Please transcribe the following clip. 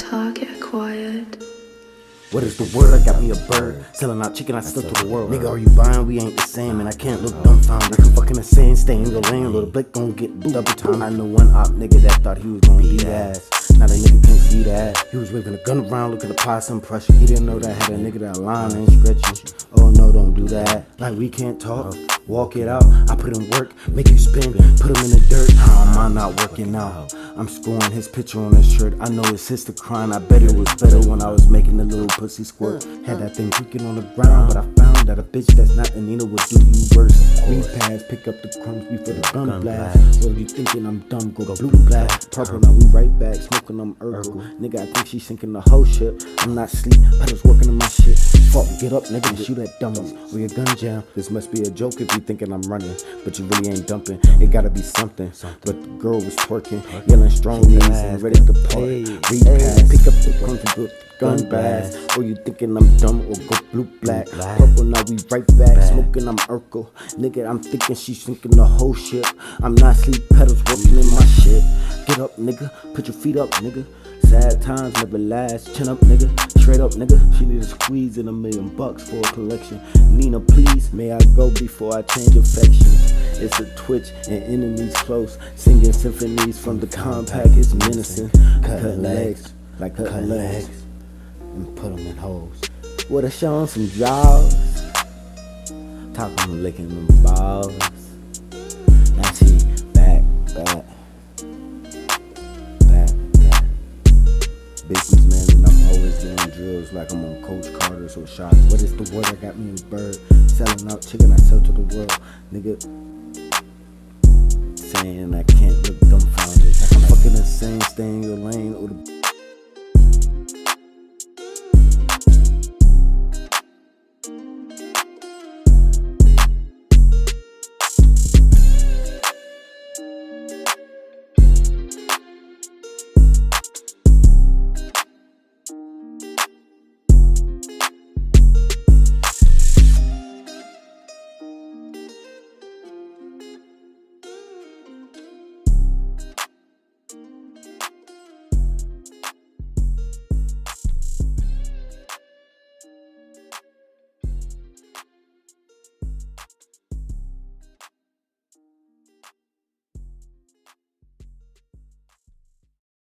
Target acquired. What is the word? I got me a bird. Selling out chicken, I sell to the world. Nigga, are you buying? We ain't the same, and I can't look dumbfounded. I'm fucking insane, stay in your lane. Little Blick gon' get double time. I know one op nigga that thought he was gonna beat ass. Now that nigga can't see that. He was waving a gun around, looking to apply some pressure. He didn't know that I had a nigga that line ain't stretching. Oh no, don't do that. Like we can't talk. Walk it out. I put in work, make you spin, put him in the dirt. How am I not working out? I'm scoring his picture on his shirt. I know his sister crying. I bet it was better when I was making the little pussy squirt. Had that thing tweaking on the ground, but I found that a bitch that's not a Nina would do you worse. Repass, pick up the crumbs before the gun blast. Well, you thinking I'm dumb, go blue black. Purple, now we right back, smoking them Urkel. Nigga, I think she sinking the whole ship. I'm not sleep, pedals working on my shit. Fuck, get up, nigga, and shoot at dummies. Or your gun jam. This must be a joke if you thinking I'm running, but you really ain't dumping. It gotta be something. But the girl was twerking, yelling strong knees and ready to party. Repass, pick up the crumbs and put gun blast. Or you thinking I'm dumb or go blue black. Purple, now we right back, smoking I'm Urkel. Nigga, I'm thinking she's sinking the whole ship. I'm not sleep, pedals working in my shit. Get up, nigga, put your feet up, nigga. Sad times never last. Chin up, nigga. Straight up, nigga. She need a squeeze and $1 million for a collection. Nina, please, may I go before I change affections? It's a twitch and enemies close. Singing symphonies from the compact. It's menacing. Cutting legs, like cutting legs, and put them in holes. Would've shown some jaws. Talking licking them balls. Now she back. Business man, and I'm always doing drills like I'm on Coach Carter's or shots. What is the word? I got me a bird. Selling out chicken, I sell to the world. Nigga, saying I can't look dumbfounded. Like I'm fucking insane, stay in your lane.